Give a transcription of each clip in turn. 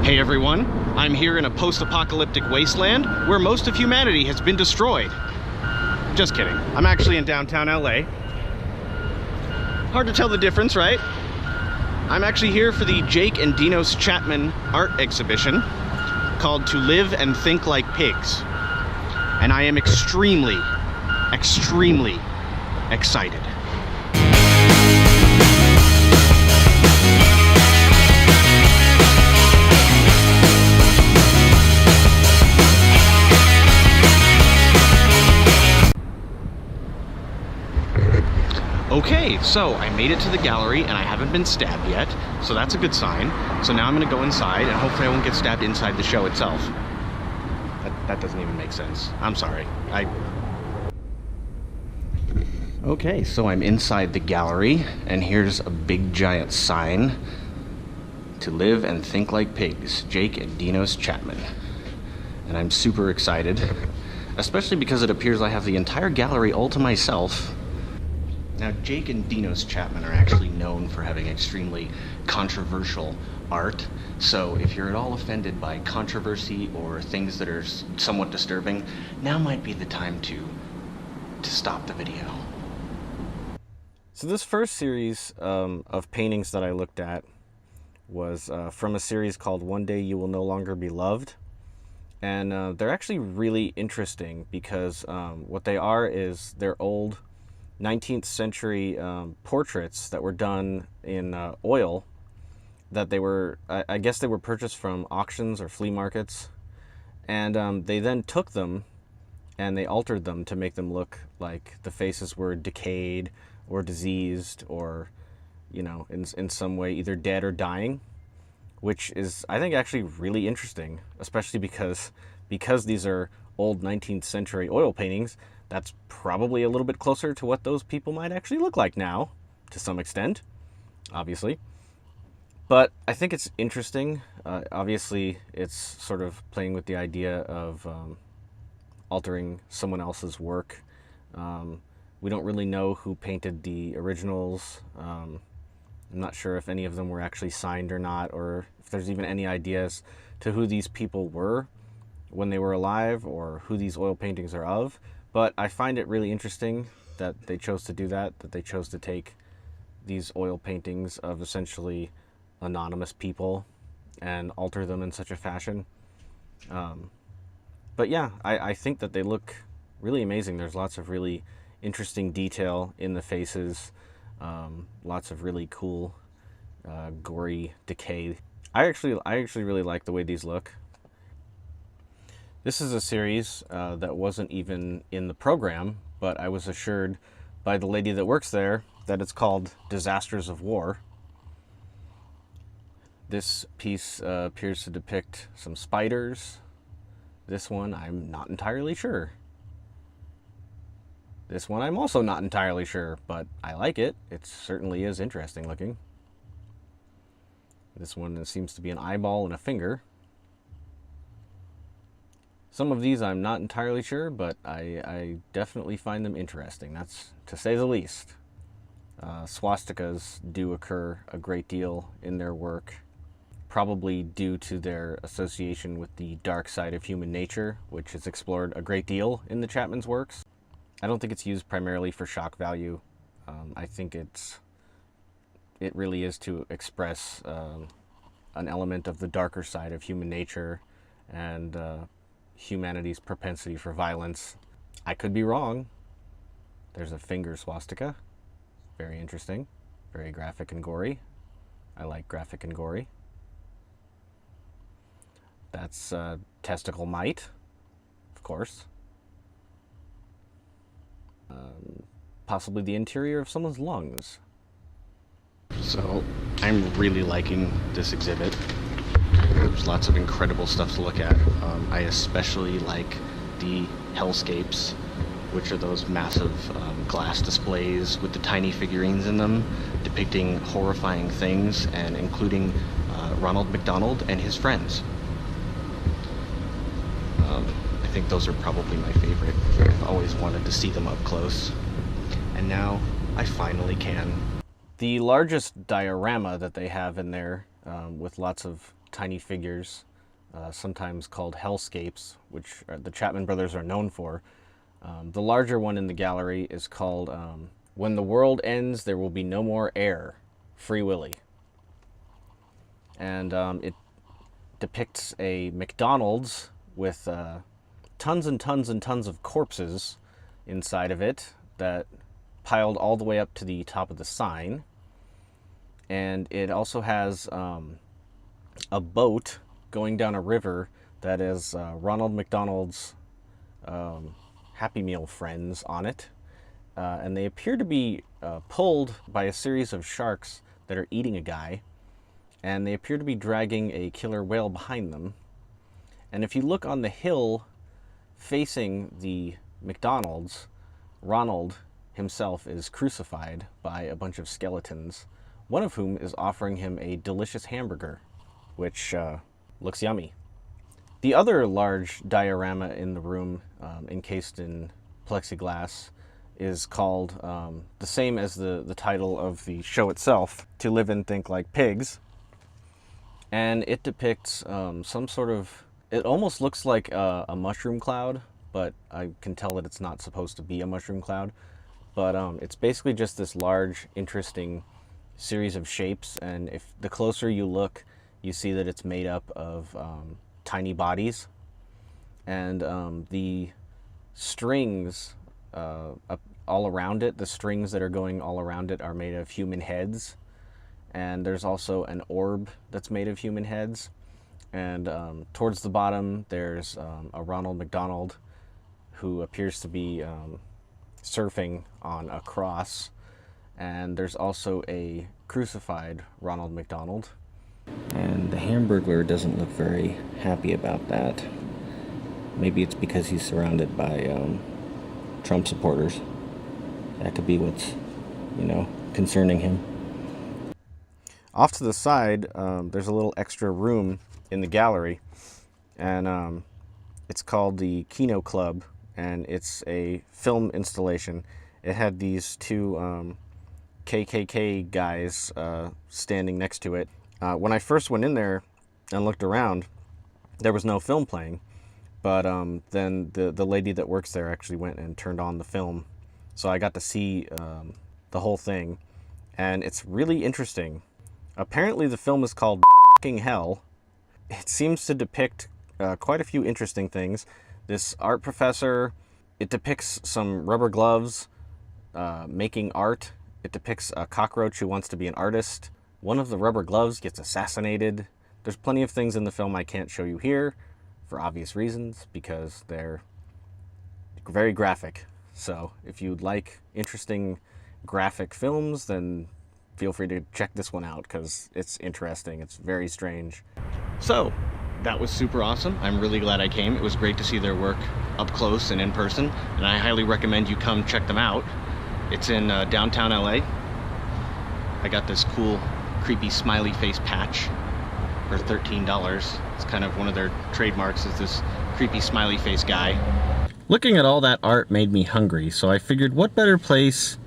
Hey everyone, I'm here in a post-apocalyptic wasteland where most of humanity has been destroyed. Just kidding. I'm actually in downtown LA. Hard to tell the difference, right? I'm actually here for the Jake and Dinos Chapman art exhibition called To Live and Think Like Pigs. And I am extremely excited. Okay, so I made it to the gallery and I haven't been stabbed yet, so that's a good sign. So now I'm gonna go inside and hopefully I won't get stabbed inside the show itself. That doesn't even make sense. I'm sorry. Okay, so I'm inside the gallery and here's a big giant sign. To Live and Think Like Pigs, Jake and Dinos Chapman. And I'm super excited, especially because it appears I have the entire gallery all to myself. Now, Jake and Dinos Chapman are actually known for having extremely controversial art, so if you're at all offended by controversy or things that are somewhat disturbing, now might be the time to stop the video. So this first series of paintings that I looked at was from a series called One Day You Will No Longer Be Loved, and they're actually really interesting because what they are is they're old 19th century portraits that were done in oil that they were, I guess they were purchased from auctions or flea markets, and they then took them and they altered them to make them look like the faces were decayed or diseased or, you know, in some way either dead or dying, which is, I think, actually really interesting, especially because these are old 19th century oil paintings. That's probably a little bit closer to what those people might actually look like now, to some extent, obviously. But I think it's interesting. Obviously, it's sort of playing with the idea of altering someone else's work. We don't really know who painted the originals. I'm not sure if any of them were actually signed or not, or if there's even any ideas to who these people were when they were alive, or who these oil paintings are of. But I find it really interesting that they chose to do that they chose to take these oil paintings of essentially anonymous people and alter them in such a fashion. But yeah, I think that they look really amazing. There's lots of really interesting detail in the faces, lots of really cool, gory decay. I actually really like the way these look. This is a series that wasn't even in the program, but I was assured by the lady that works there that it's called Disasters of War. This piece appears to depict some spiders. This one, I'm not entirely sure. This one, I'm also not entirely sure, but I like it. It certainly is interesting looking. This one seems to be an eyeball and a finger. Some of these I'm not entirely sure, but I definitely find them interesting, that's to say the least. Swastikas do occur a great deal in their work, probably due to their association with the dark side of human nature, which is explored a great deal in the Chapman's works. I don't think it's used primarily for shock value. I think it really is to express an element of the darker side of human nature and humanity's propensity for violence. I could be wrong. There's a finger swastika. Very interesting. Very graphic and gory. I like graphic and gory. That's testicle mite, of course. Possibly the interior of someone's lungs. So, I'm really liking this exhibit. There's lots of incredible stuff to look at. I especially like the Hellscapes, which are those massive glass displays with the tiny figurines in them depicting horrifying things and including Ronald McDonald and his friends. I think those are probably my favorite. I've always wanted to see them up close, and now I finally can. The largest diorama that they have in there, with lots of tiny figures, sometimes called Hellscapes, which the Chapman brothers are known for. The larger one in the gallery is called When the World Ends, There Will Be No More Air, Free Willy. And it depicts a McDonald's with tons and tons and tons of corpses inside of it that piled all the way up to the top of the sign. And it also has a boat going down a river that is Ronald McDonald's Happy Meal friends on it. And they appear to be pulled by a series of sharks that are eating a guy. And they appear to be dragging a killer whale behind them. And if you look on the hill facing the McDonald's, Ronald himself is crucified by a bunch of skeletons, one of whom is offering him a delicious hamburger, which looks yummy. The other large diorama in the room, encased in plexiglass, is called the same as the title of the show itself, To Live and Think Like Pigs. And it depicts some sort of, it almost looks like a mushroom cloud, but I can tell that it's not supposed to be a mushroom cloud. But it's basically just this large, interesting series of shapes, and if the closer you look, you see that it's made up of tiny bodies. And the strings all around it, the strings that are going all around it are made of human heads. And there's also an orb that's made of human heads. And towards the bottom, there's a Ronald McDonald who appears to be surfing on a cross. And there's also a crucified Ronald McDonald. And the Hamburglar doesn't look very happy about that. Maybe it's because he's surrounded by Trump supporters. That could be what's, concerning him. Off to the side, there's a little extra room in the gallery, and it's called the Kino Club, and it's a film installation. It had these two KKK guys standing next to it. When I first went in there and looked around, there was no film playing, but then the lady that works there actually went and turned on the film, so I got to see the whole thing, and it's really interesting. Apparently the film is called F***ing Hell. It seems to depict quite a few interesting things. This art professor, it depicts some rubber gloves making art. It depicts a cockroach who wants to be an artist. One of the rubber gloves gets assassinated. There's plenty of things in the film I can't show you here for obvious reasons because they're very graphic. So if you'd like interesting graphic films, then feel free to check this one out because it's interesting. It's very strange. So that was super awesome. I'm really glad I came. It was great to see their work up close and in person, and I highly recommend you come check them out. It's in downtown LA. I got this cool creepy smiley face patch for $13. It's kind of one of their trademarks, is this creepy smiley face guy. Looking at all that art made me hungry, so I figured what better place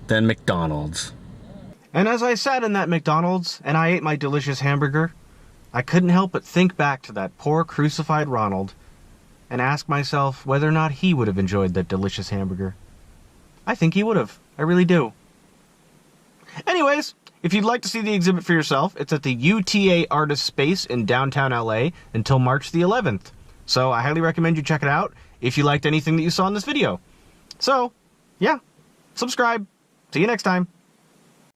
than McDonald's. And as I sat in that McDonald's and I ate my delicious hamburger, I couldn't help but think back to that poor crucified Ronald and ask myself whether or not he would have enjoyed that delicious hamburger. I think he would have. I really do. Anyways, if you'd like to see the exhibit for yourself, it's at the UTA Artist Space in downtown LA until March the 11th. So I highly recommend you check it out if you liked anything that you saw in this video. So, yeah, subscribe. See you next time.